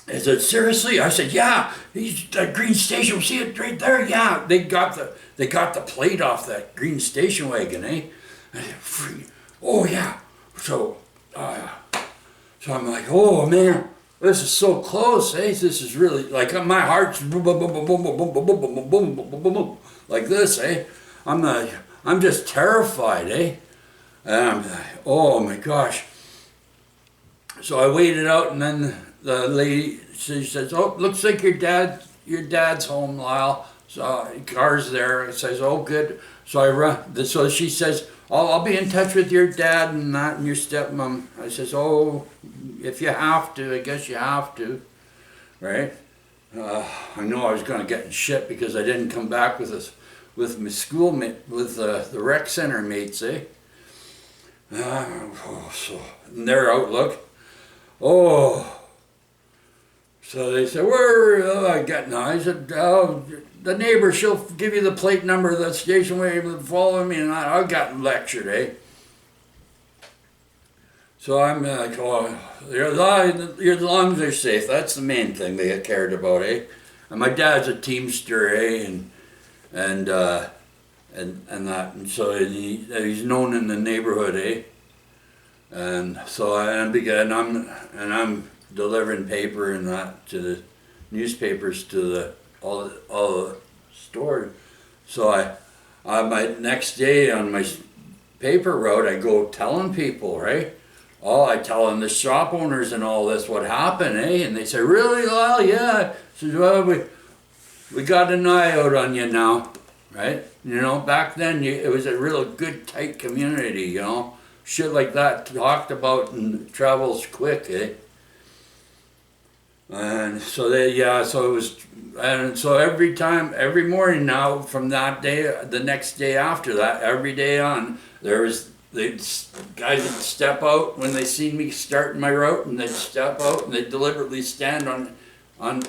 I said, seriously? I said, yeah, he's that green station, see it right there? Yeah, they got the plate off that green station wagon, eh? Oh yeah. So so I'm like, oh man, this is so close, eh? This is really like my heart's boom, boom, boom, boom, boom, boom, boom, boom, boom, boom, boom, boom, boom, boom, like this, eh? I'm just terrified, eh? And I'm like, oh my gosh. So I waited out, and then the lady, she says, oh, looks like your dad's home, Lyle. So car's there. I says, oh, good. So I run. So she says, oh, I'll be in touch with your dad and that and your stepmom. I says, oh, if you have to, I guess you have to, right? I know I was going to get in shit because I didn't come back with us, with my schoolmate, with the rec center mates, eh? So in their outlook. Oh, so they said, where I got now? I said, oh, the neighbor, she'll give you the plate number of the station where you follow me, and I got lectured, eh? So I'm like, oh, as long as they're safe, that's the main thing they cared about, eh? And my dad's a Teamster, eh? And that, and so he's known in the neighborhood, eh? And so I'm delivering paper and that to the newspapers to all the stores. So my next day on my paper route, I go telling people, right? Oh, I telling the shop owners and all this what happened, eh? And they say, really, Lyle? Yeah. I said, well, we got an eye out on you now, right? You know, back then it was a real good, tight community, you know. Shit like that talked about and travels quick, eh? And so so it was, and so every morning now from that day, the next day after that, every day on, guys would step out when they seen me starting my route, and they'd step out and they'd deliberately stand on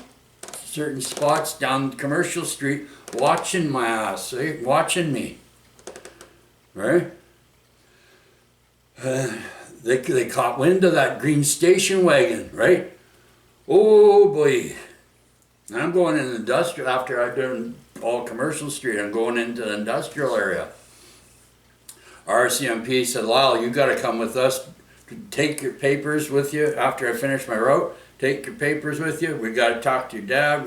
certain spots down Commercial Street, watching my ass, eh? Watching me, right? They caught wind of that green station wagon, right? Oh boy. And I'm going in industrial, after I've done all Commercial Street, I'm going into the industrial area. RCMP said, Lyle, you gotta come with us. Take your papers with you after I finish my route. Take your papers with you. We gotta talk to your dad.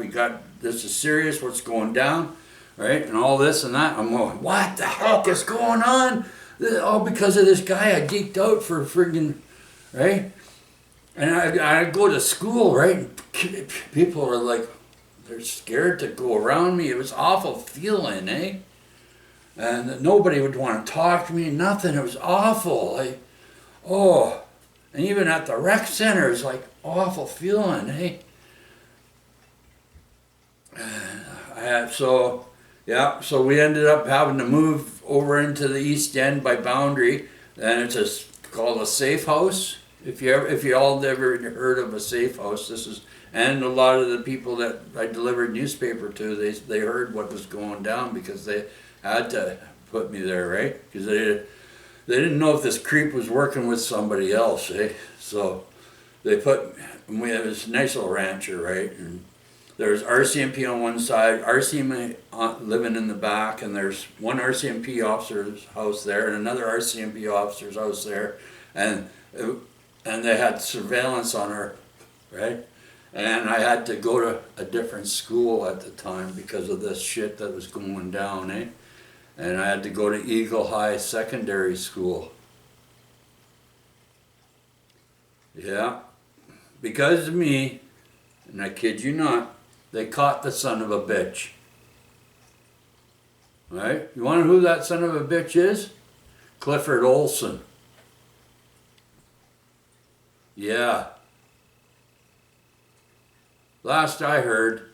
This is serious, what's going down, right? And all this and that. I'm going, what the heck is going on? All because of this guy I geeked out for friggin', right? And I go to school, right? And people are like, they're scared to go around me. It was awful feeling, eh? And nobody would want to talk to me, nothing. It was awful. And even at the rec center, it was like awful feeling, eh? So we ended up having to move over into the East End by Boundary, and it's called a safe house. If you all ever heard of a safe house, and a lot of the people that I delivered newspaper to, they heard what was going down because they had to put me there, right? Because they didn't know if this creep was working with somebody else, eh? So we had this nice little rancher, right? And there's RCMP on one side, RCMP living in the back, and there's one RCMP officer's house there and another RCMP officer's house there, and they had surveillance on her, right? And I had to go to a different school at the time because of this shit that was going down, eh? And I had to go to Eagle High Secondary School. Yeah, because of me, and I kid you not, they caught the son of a bitch. Right? You want to know who that son of a bitch is? Clifford Olson. Yeah. Last I heard,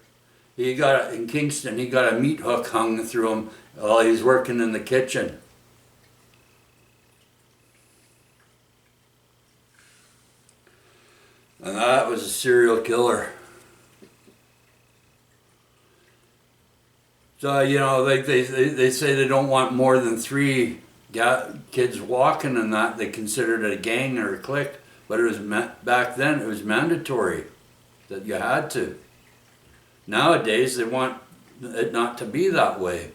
in Kingston, he got a meat hook hung through him while he was working in the kitchen. And that was a serial killer. So, you know, like they say they don't want more than 3 kids walking and that. They considered it a gang or a clique, but it was back then it was mandatory. that you had to. Nowadays, they want it not to be that way.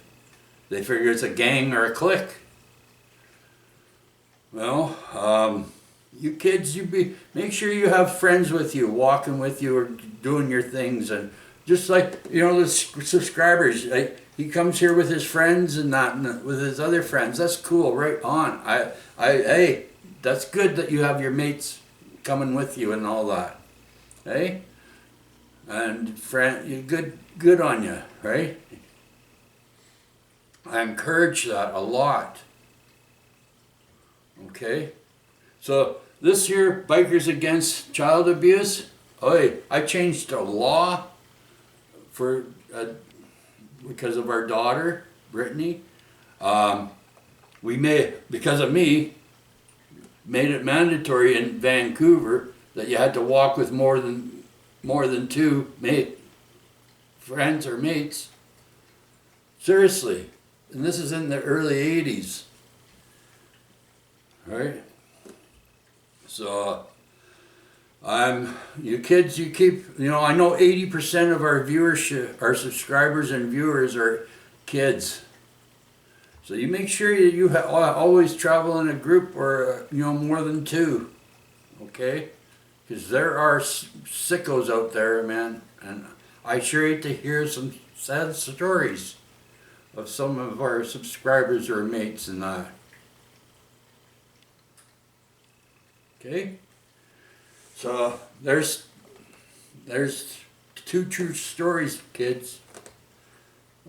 They figure it's a gang or a clique. Well, you kids, make sure you have friends with you, walking with you, or doing your things, and just like, you know, the subscribers. He comes here with his friends and that, and with his other friends. That's cool, right on. Hey, that's good that you have your mates coming with you and all that, hey. And friend, good on you, right? I encourage that a lot. Okay, so this year, Bikers Against Child Abuse. I changed the law for because of our daughter, Brittany. We because of me, made it mandatory in Vancouver that you had to walk with more than two friends or mates. Seriously, and this is in the early 80s. Right? So, you kids, you keep, you know, I know 80% of our viewership, our subscribers and viewers are kids. So you make sure you always travel in a group or, you know, more than two. Okay? Because there are sickos out there, man. And I sure hate to hear some sad stories of some of our subscribers or mates and that. Okay, so there's two true stories, kids.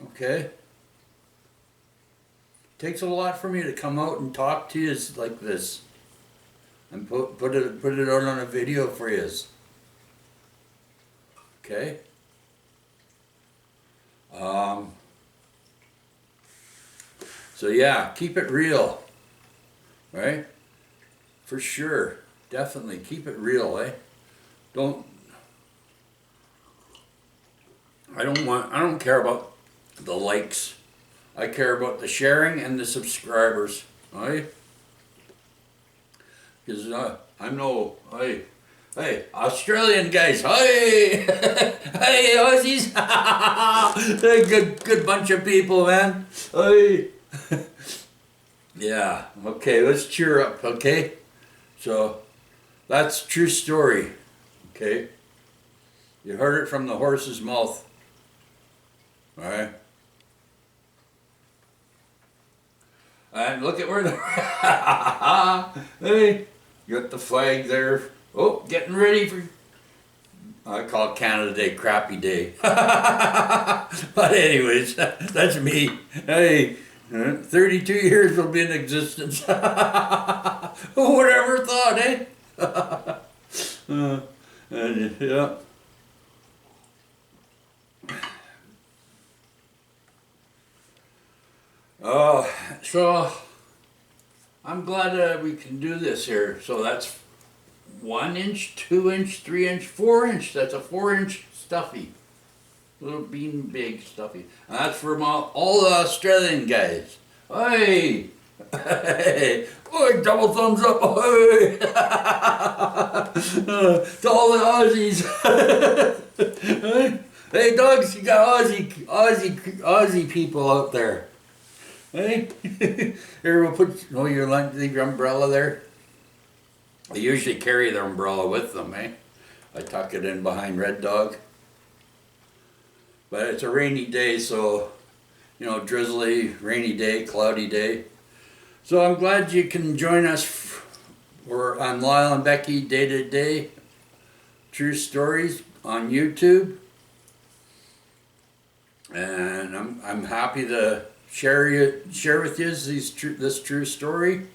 Okay, takes a lot for me to come out and talk to you like this, and put it out on a video for you. Okay. So yeah, keep it real, right? For sure, definitely keep it real, eh? I don't care about the likes. I care about the sharing and the subscribers, right? Because I know, hey, Australian guys, hey, hey, Aussies, they're good bunch of people, man, hey. Yeah, okay, let's cheer up, okay? So, that's true story, okay? You heard it from the horse's mouth, all right? And look at where the, hey, you got the flag there. Oh, getting ready for, I call Canada Day Crappy Day. But anyways, that's me. Hey, 32 years will be in existence. Who would ever thought, eh? Yeah. So I'm glad that we can do this here. So that's 1 inch, 2 inch, 3 inch, 4 inch. That's a 4-inch stuffy. Little bean big stuffy. And that's from all the Australian guys. Hey! Hey! Oh, double thumbs up! Hey! To all the Aussies! Hey, dogs, you got Aussie people out there. Hey? Here, we'll put leave your umbrella there. They usually carry their umbrella with them, eh? I tuck it in behind Red Dog. But it's a rainy day, so, you know, drizzly, rainy day, cloudy day. So I'm glad you can join us. We're on Lyle and Becky Day to Day True Stories on YouTube. And I'm happy to share with you this true story.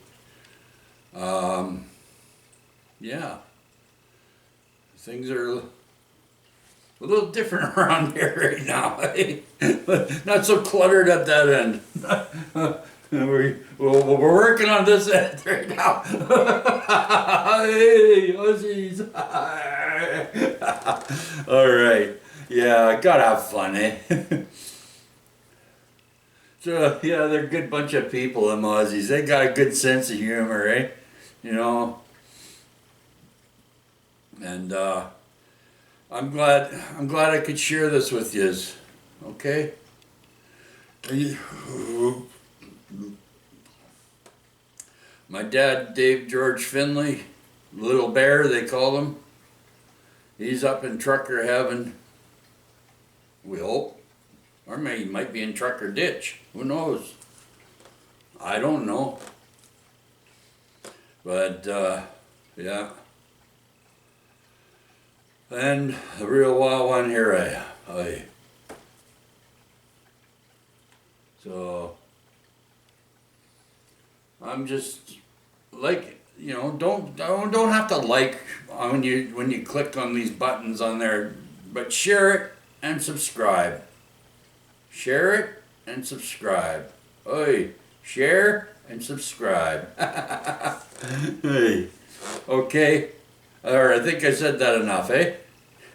Yeah, things are a little different around here right now. Not so cluttered at that end. We're working on this end right now. Hey, Aussies. All right. Yeah, gotta have fun, eh? So, yeah, they're a good bunch of people, them Aussies. They got a good sense of humor, eh? You know? And, I'm glad I could share this with you. Okay? My dad, Dave George Finlay, Little Bear they call him. He's up in trucker heaven. We hope. Or maybe he might be in trucker ditch. Who knows? I don't know. But yeah. And the real wild one here, so I'm just like, you know, don't have to like when you click on these buttons on there, but share it and subscribe. Share it and subscribe. Oi, share and subscribe. Hey, okay. Or I think I said that enough, eh?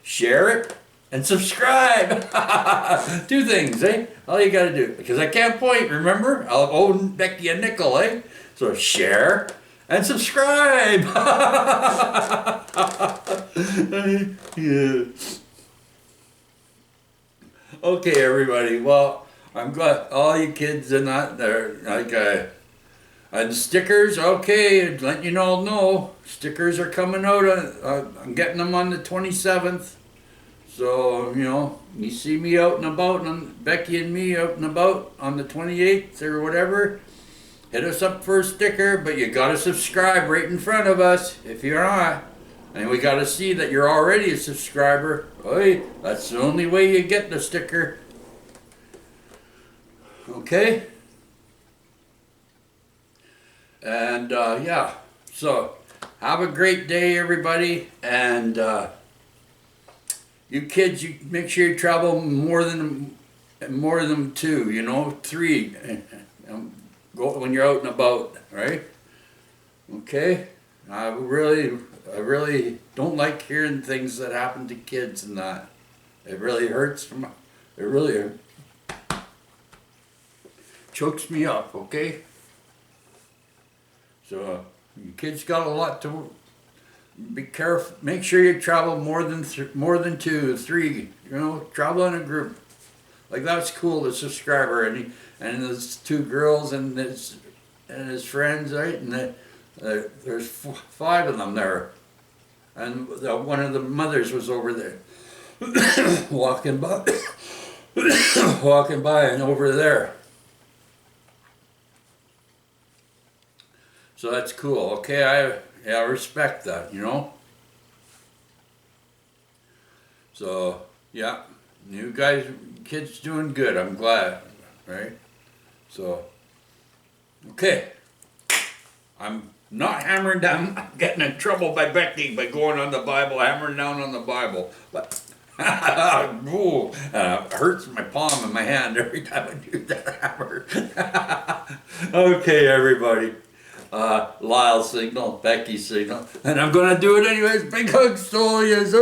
Share it and subscribe. 2 things, eh? All you gotta do. Because I can't point, remember? I'll owe Becky a nickel, eh? So share and subscribe. Yeah. Okay, everybody. Well, I'm glad all you kids are not there. Like, and stickers, okay, let you all know, stickers are coming out. I'm getting them on the 27th. So, you know, you see me out and about, and Becky and me out and about on the 28th or whatever, hit us up for a sticker, but you gotta subscribe right in front of us if you're not. And we gotta see that you're already a subscriber. Oy, that's the only way you get the sticker. Okay? And yeah, so have a great day, everybody. And you kids, you make sure you travel more than 2. You know, 3. Go when you're out and about, right? Okay. I really don't like hearing things that happen to kids and that. It really hurts. It really chokes me up. Okay. So you kids got a lot to be careful. Make sure you travel more than 2, 3. You know, travel in a group. Like that's cool. The subscriber and there's 2 girls and his friends, right? And there's 5 of them there, and one of the mothers was over there walking by, and over there. So that's cool. Okay, I respect that, you know. So yeah, you guys, kids doing good. I'm glad, right? So okay, I'm not hammering down. I'm getting in trouble by Becky by going on the Bible, hammering down on the Bible, but. Ooh, it hurts my palm and my hand every time I do that hammer. Okay, everybody. Lyle signal, Becky signal, and I'm gonna do it anyways. Big hugs to all yous.